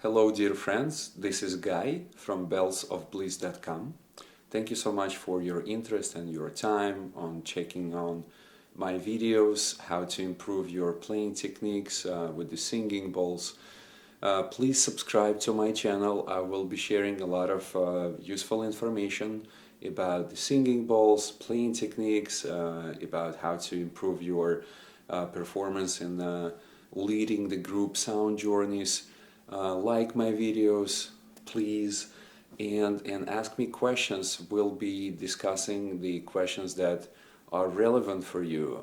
Hello dear friends, this is Guy from bellsofbliss.com. Thank you so much for your interest and your time on checking on my videos, how to improve your playing techniques with the singing bowls. Please subscribe to my channel. I will be sharing a lot of useful information about the singing bowls, playing techniques, about how to improve your performance in leading the group sound journeys. Like my videos, please, and ask me questions. We'll be discussing the questions that are relevant for you.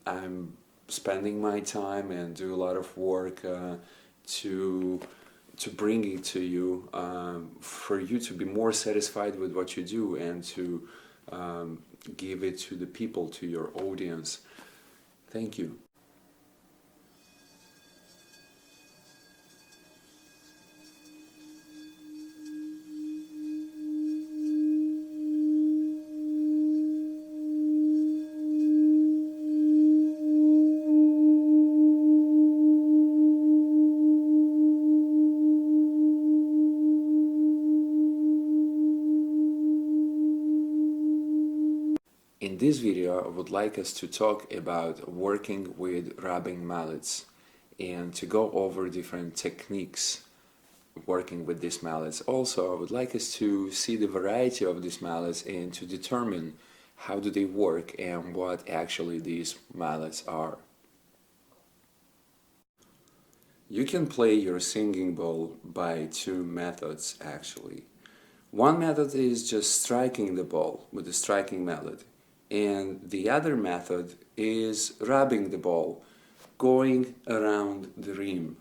I'm spending my time and do a lot of work to bring it to you, for you to be more satisfied with what you do and to give it to the people, to your audience. Thank you. In this video, I would like us to talk about working with rubbing mallets and to go over different techniques working with these mallets. Also, I would like us to see the variety of these mallets and to determine how do they work and what actually these mallets are. You can play your singing bowl by two methods actually. One method is just striking the bowl with a striking mallet, and the other method is rubbing the ball, going around the rim.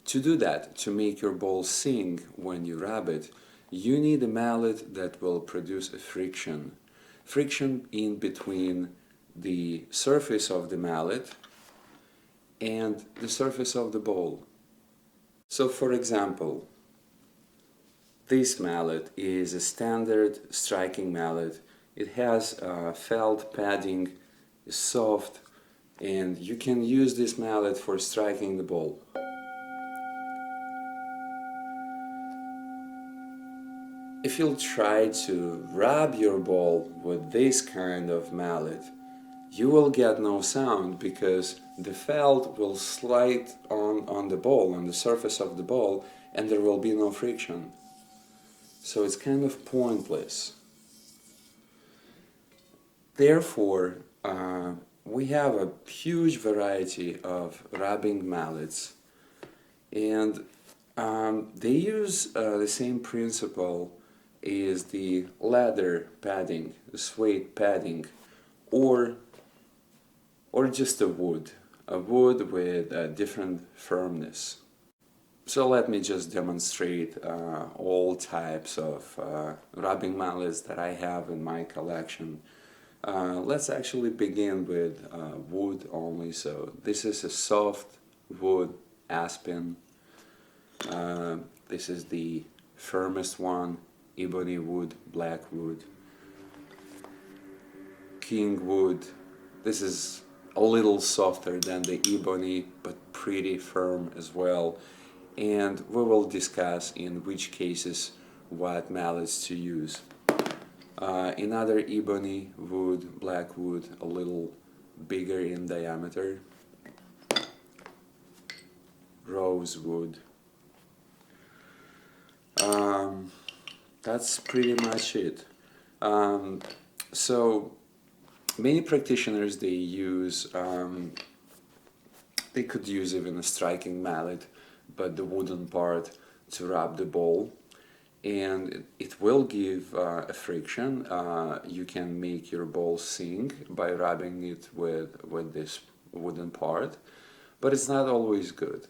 To do that, to make your ball sing when you rub it, you need a mallet that will produce a friction. Friction in between the surface of the mallet and the surface of the ball. So for example, this mallet is a standard striking mallet. It has felt padding, is soft, and you can use this mallet for striking the ball. If you'll try to rub your ball with this kind of mallet, you will get no sound because the felt will slide on the ball, on the surface of the ball, and there will be no friction. So it's kind of pointless. Therefore, we have a huge variety of rubbing mallets, and they use the same principle as the leather padding, the suede padding, or just a wood with a different firmness. So let me just demonstrate all types of rubbing mallets that I have in my collection. Let's actually begin with wood only. So this is a soft wood aspen. This is the firmest one, ebony wood, black wood, king wood. This is a little softer than the ebony, but pretty firm as well. And we will discuss in which cases what mallets to use. Another ebony wood, black wood, a little bigger in diameter. Rose wood. That's pretty much it. So many practitioners, they use, they could use even a striking mallet, but the wooden part to rub the ball, and it will give a friction. You can make your ball sing by rubbing it with this wooden part, but it's not always good.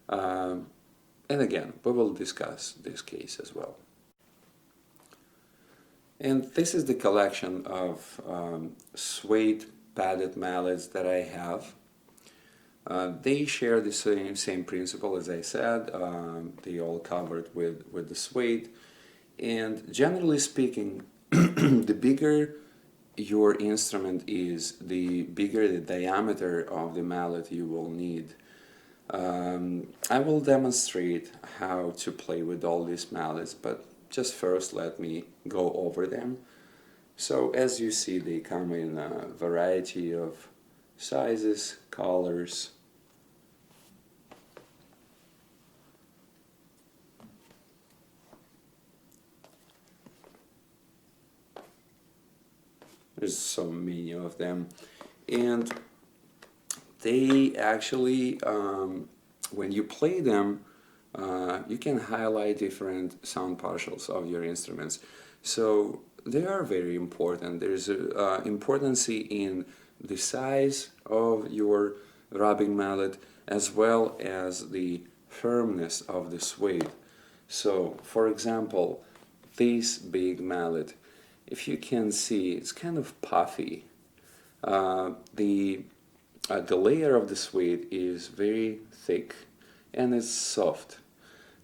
And again, we will discuss this case as well. And this is the collection of suede padded mallets that I have. They share the same principle as I said. They all covered with the suede, and generally speaking, the bigger your instrument is, the bigger the diameter of the mallet you will need. I will demonstrate how to play with all these mallets, but just first let me go over them. So as you see, they come in a variety of sizes, colors. There's so many of them, and they actually, when you play them, you can highlight different sound partials of your instruments. So they are very important. There's a importance in the size of your rubbing mallet as well as the firmness of the suede. So for example, this big mallet, if you can see, it's kind of puffy. The layer of the suede is very thick and it's soft.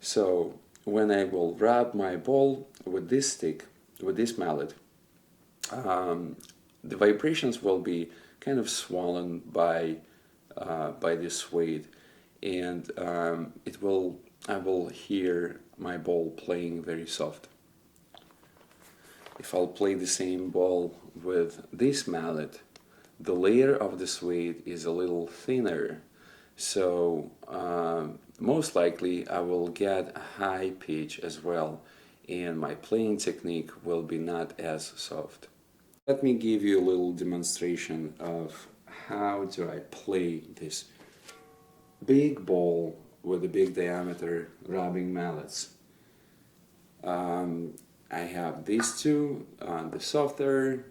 So when I will rub my ball with this stick, with this mallet, the vibrations will be kind of swollen by this suede, and I will hear my ball playing very soft. If I'll play the same ball with this mallet, the layer of the suede is a little thinner, so most likely I will get a high pitch as well, and my playing technique will be not as soft. Let me give you a little demonstration of how do I play this big ball with a big diameter rubbing mallets. I have these two, the softer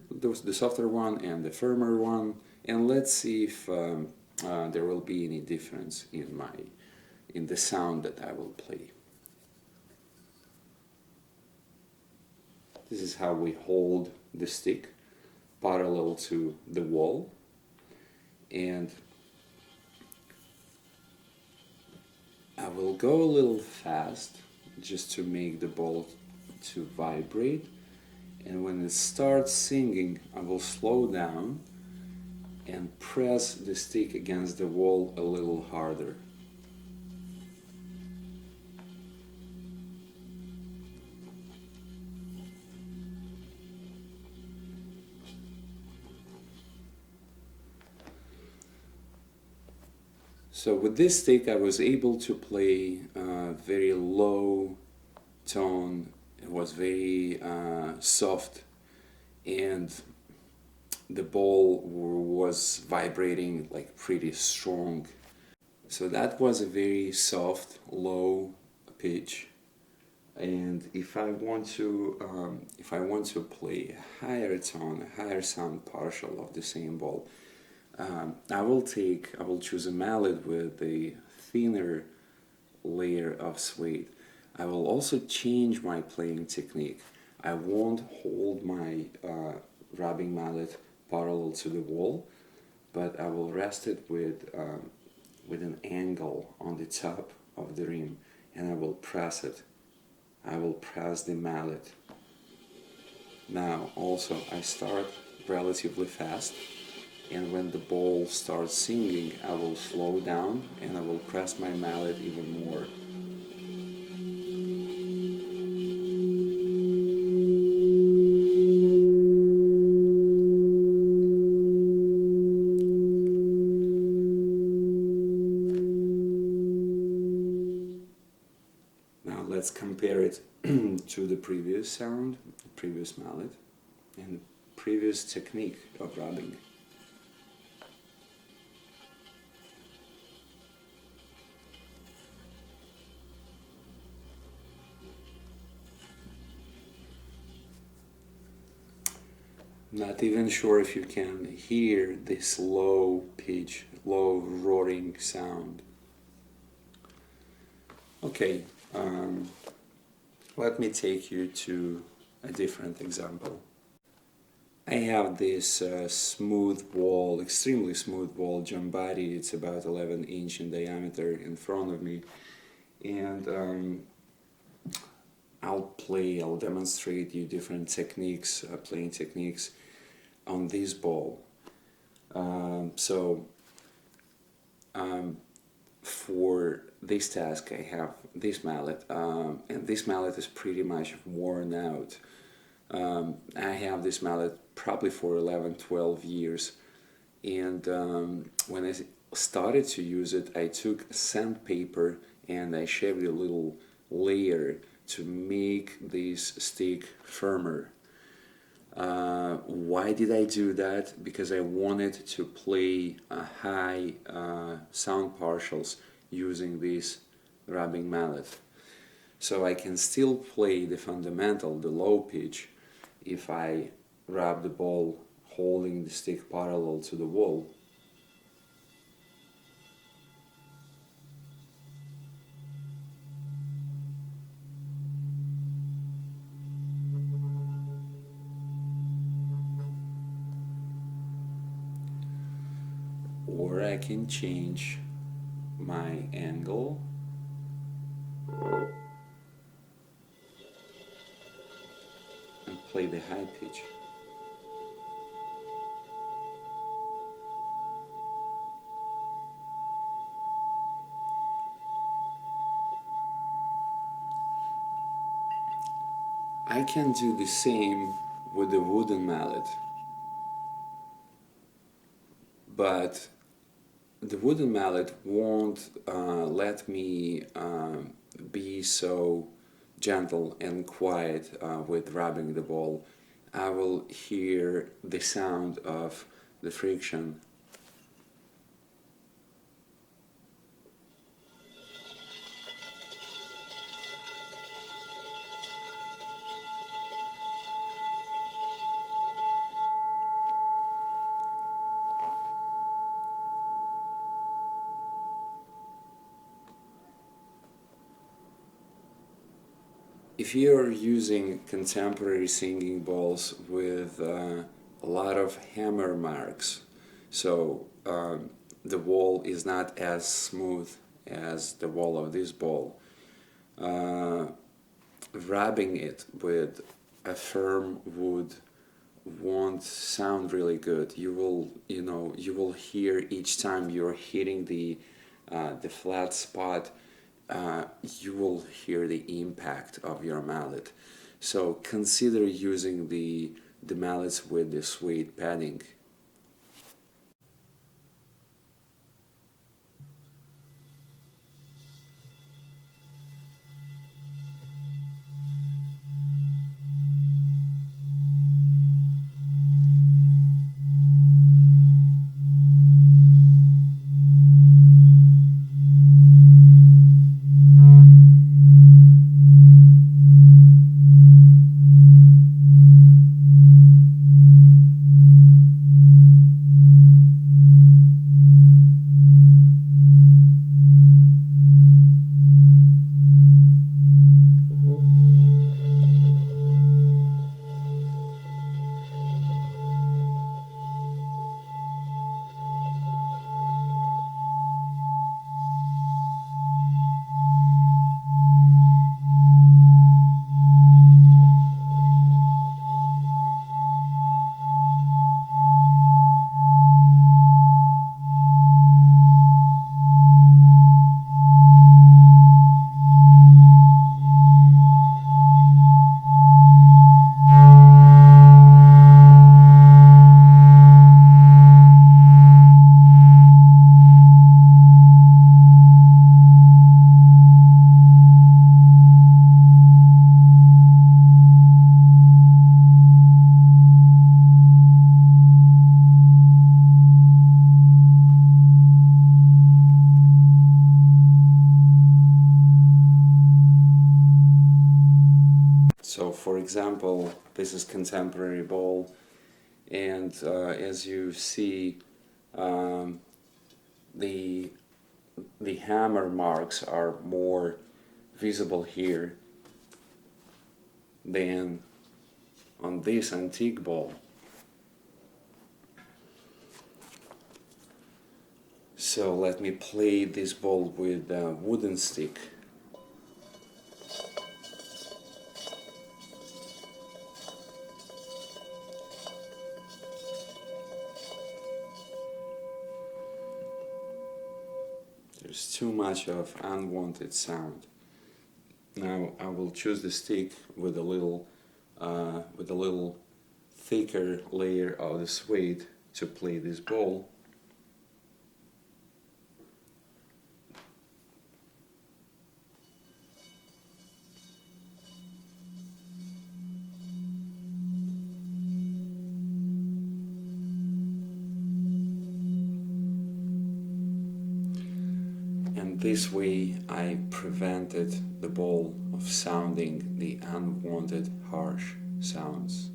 one and the firmer one, and let's see if there will be any difference in the sound that I will play. This is how we hold the stick parallel to the wall, and I will go a little fast just to make the ball to vibrate, and when it starts singing I will slow down and press the stick against the wall a little harder. So with this stick I was able to play very low tone. It was very soft, and the ball was vibrating like pretty strong. So that was a very soft, low pitch. And if I want to play a higher tone, a higher sound partial of the same ball, I will choose a mallet with a thinner layer of suede. I will also change my playing technique. I won't hold my rubbing mallet parallel to the wall, but I will rest it with an angle on the top of the rim, and I will press it. I will press the mallet. Now also I start relatively fast, and when the ball starts singing I will slow down and I will press my mallet even more. Now let's compare it to the previous sound, the previous mallet, and the previous technique of rubbing. Not even sure if you can hear this low pitch, low roaring sound. Okay, let me take you to a different example. I have this smooth wall, extremely smooth wall, jump body. It's about 11 inch in diameter in front of me, and I'll demonstrate you different techniques, playing techniques on this ball. for this task I have this mallet, and this mallet is pretty much worn out. I have this mallet probably for 11-12 years, and when I started to use it, I took sandpaper and I shaved a little layer to make this stick firmer. Why did I do that? Because I wanted to play high sound partials using this rubbing mallet. So I can still play the fundamental, the low pitch, if I rub the ball holding the stick parallel to the wall. Or I can change my angle and play the high pitch. I can do the same with the wooden mallet, but the wooden mallet won't let me be so gentle and quiet with rubbing the ball. I will hear the sound of the friction. If you're using contemporary singing balls with a lot of hammer marks, so the wall is not as smooth as the wall of this ball, rubbing it with a firm wood won't sound really good. You will hear each time you're hitting the flat spot, you will hear the impact of your mallet. So consider using the mallets with the suede padding. So for example, this is contemporary ball, and as you see, the hammer marks are more visible here than on this antique ball. So let me play this ball with a wooden stick. There's too much of unwanted sound. Now I will choose the stick with a little thicker layer of the suede to play this ball. And this way I prevented the ball of sounding the unwanted harsh sounds.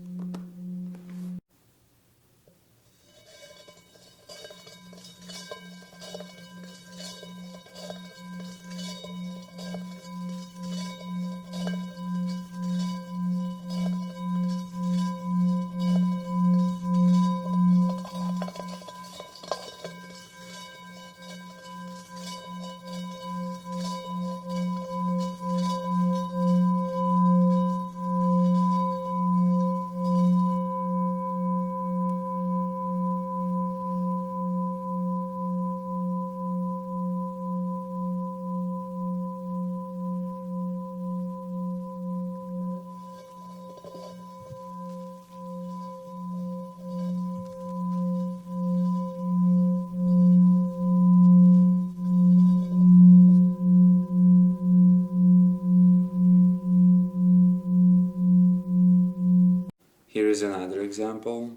Here is another example,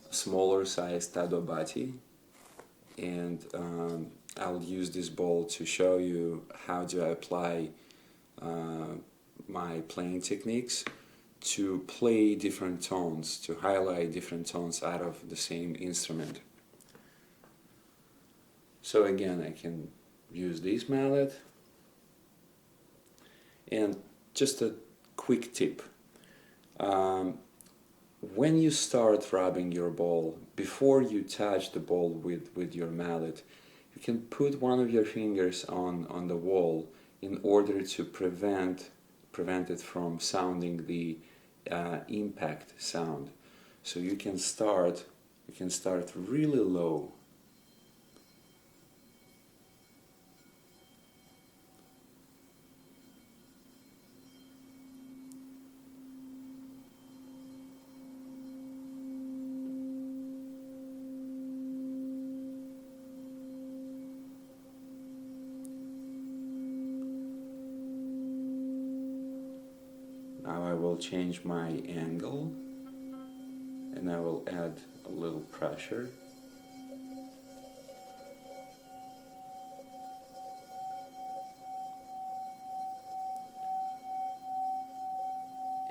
a smaller size Tadobati, and I'll use this ball to show you how to apply my playing techniques to play different tones, to highlight different tones out of the same instrument. So again, I can use this mallet, and just a quick tip. When you start rubbing your ball, before you touch the ball with your mallet, you can put one of your fingers on the wall in order to prevent it from sounding the impact sound. So you can start really low. Now I will change my angle and I will add a little pressure.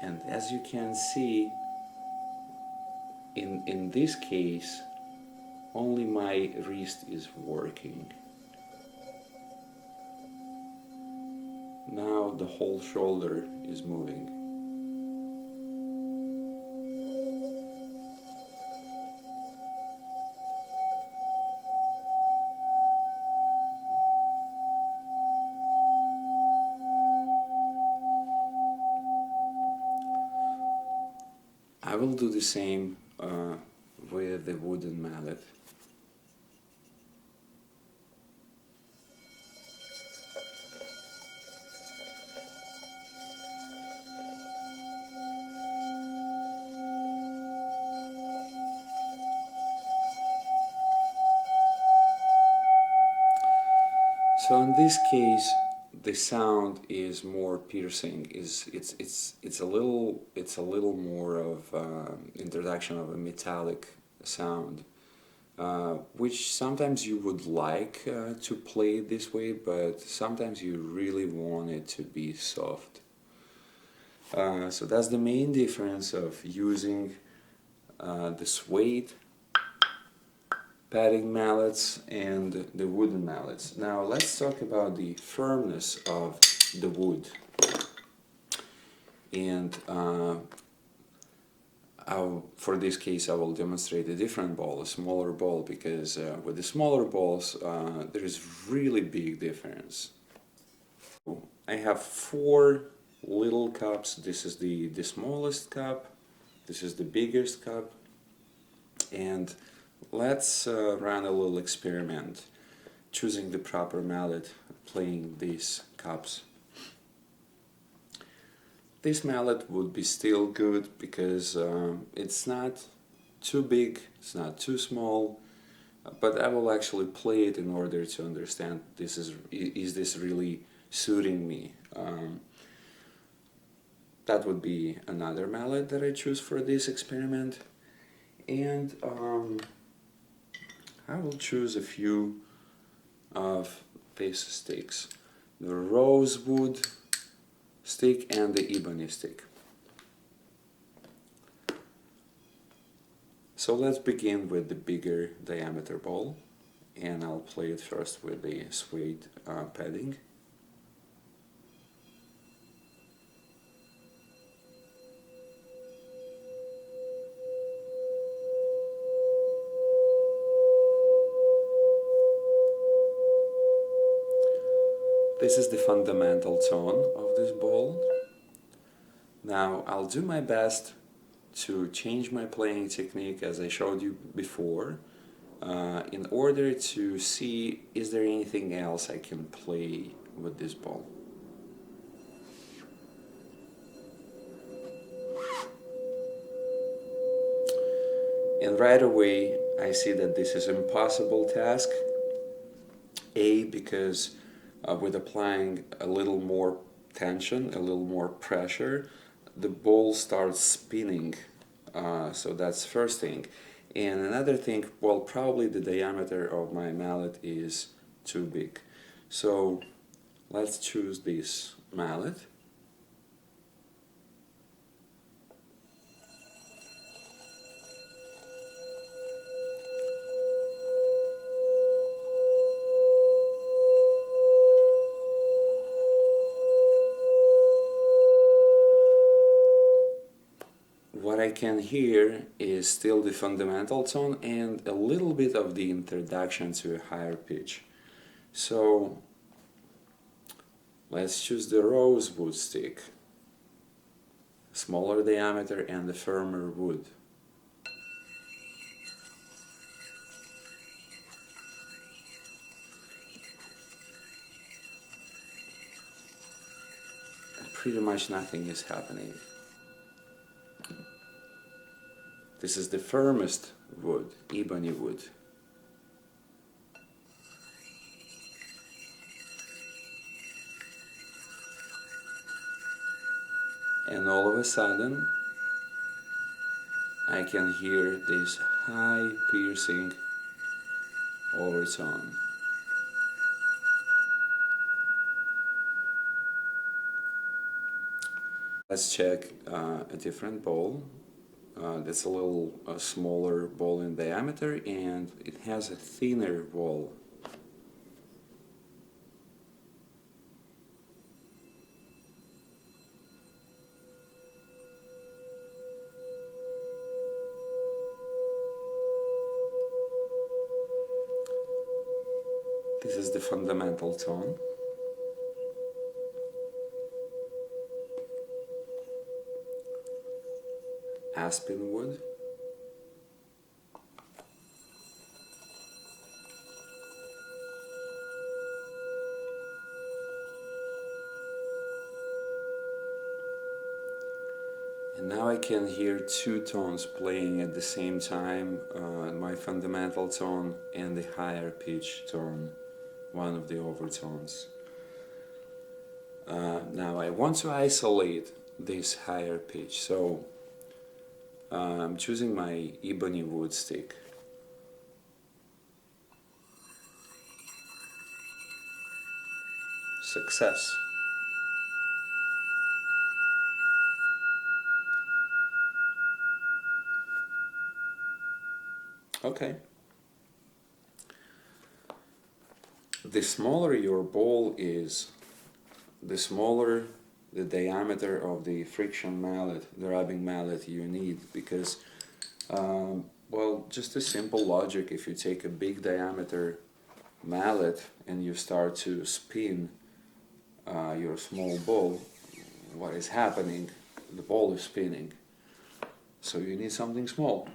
And as you can see, in this case, only my wrist is working. Now the whole shoulder is moving. I will do the same with the wooden mallet. So in this case, the sound is more piercing. It's a little more of introduction of a metallic sound, which sometimes you would like to play this way, but sometimes you really want it to be soft. So that's the main difference of using the suede padding mallets and the wooden mallets. Now let's talk about the firmness of the wood. And for this case I will demonstrate a different ball, a smaller ball, because with the smaller balls there is really big difference. I have 4 little cups. This is the smallest cup, this is the biggest cup, and let's run a little experiment. choosing the proper mallet, playing these cups. This mallet would be still good because it's not too big, it's not too small, but I will actually play it in order to understand is this really suiting me. That would be another mallet that I choose for this experiment, and I will choose a few of these sticks, the rosewood stick and the ebony stick. So let's begin with the bigger diameter ball, and I'll play it first with the suede padding. This is the fundamental tone of this ball. Now I'll do my best to change my playing technique as I showed you before, in order to see is there anything else I can play with this ball. And right away I see that this is an impossible task. Because with applying a little more tension, a little more pressure, the ball starts spinning. So that's first thing. And another thing, well, probably the diameter of my mallet is too big. So let's choose this mallet. What I can hear is still the fundamental tone and a little bit of the introduction to a higher pitch. So let's choose the rosewood stick, smaller diameter and the firmer wood. And pretty much nothing is happening. This is the firmest wood, ebony wood. And all of a sudden, I can hear this high piercing overtone. Let's check a different bowl. That's a little smaller ball in diameter, and it has a thinner wall. This is the fundamental tone. Aspen wood. And now I can hear two tones playing at the same time, my fundamental tone and the higher pitch tone, one of the overtones. Now I want to isolate this higher pitch, so I'm choosing my ebony wood stick. Success. Okay. The smaller your ball is, the smaller the diameter of the friction mallet, the rubbing mallet you need, because, well, just a simple logic, if you take a big diameter mallet and you start to spin your small ball, what is happening? The ball is spinning. So you need something small.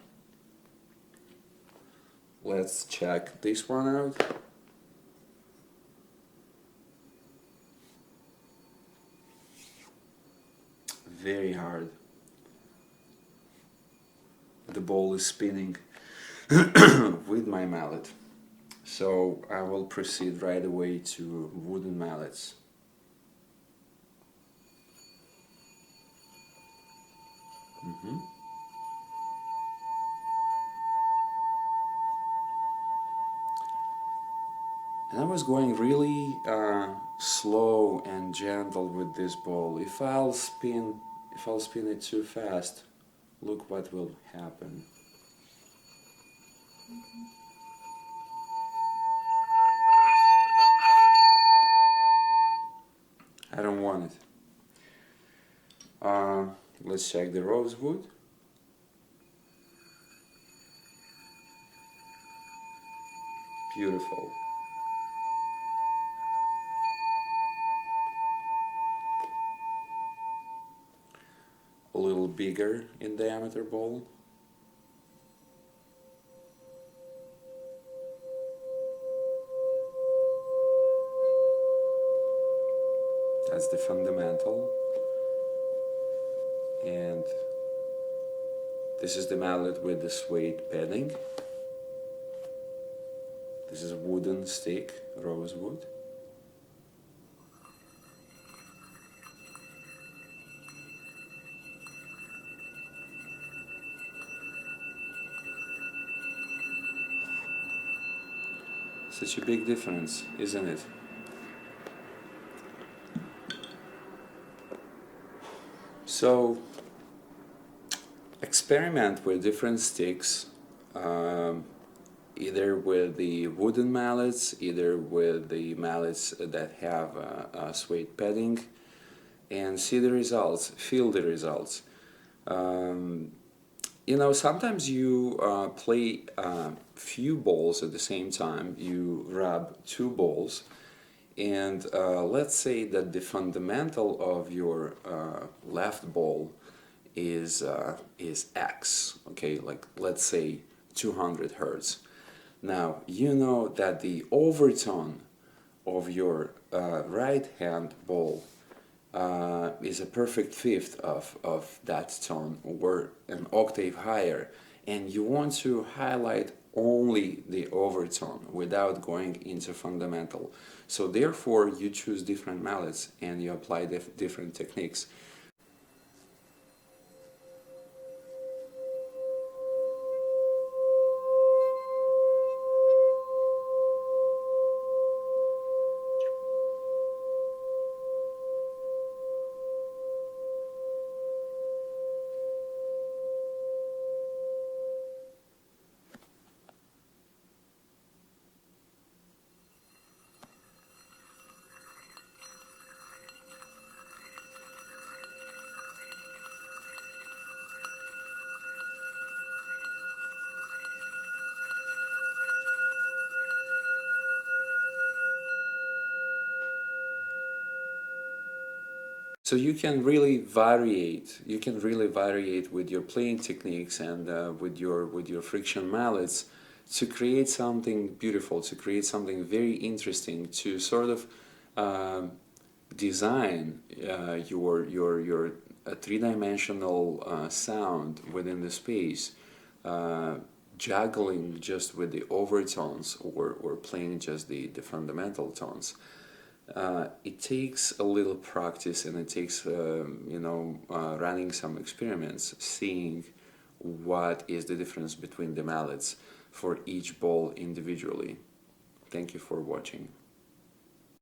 Let's check this one out. very hard. The ball is spinning with my mallet. So I will proceed right away to wooden mallets. And I was going really slow and gentle with this ball. If I'll spin it too fast, look what will happen. I don't want it. Let's check the rosewood. Beautiful. A little bigger in diameter ball. That's the fundamental. And this is the mallet with the suede padding. This is a wooden stick, rosewood. Such a big difference, isn't it? So, experiment with different sticks, either with the wooden mallets, either with the mallets that have suede padding, and see the results, feel the results. You know, sometimes you play few balls at the same time. You rub two balls, and let's say that the fundamental of your left ball is X. Okay, like let's say 200 hertz. Now you know that the overtone of your right hand ball is a perfect fifth of that tone, or an octave higher, and you want to highlight only the overtone without going into fundamental. So therefore you choose different mallets and you apply different techniques. So you can really variate. You can really variate with your playing techniques and with your friction mallets to create something beautiful, to create something very interesting, to sort of design your three-dimensional sound within the space, juggling just with the overtones or playing just the fundamental tones. It takes a little practice, and it takes running some experiments, seeing what is the difference between the mallets for each ball individually. Thank you for watching.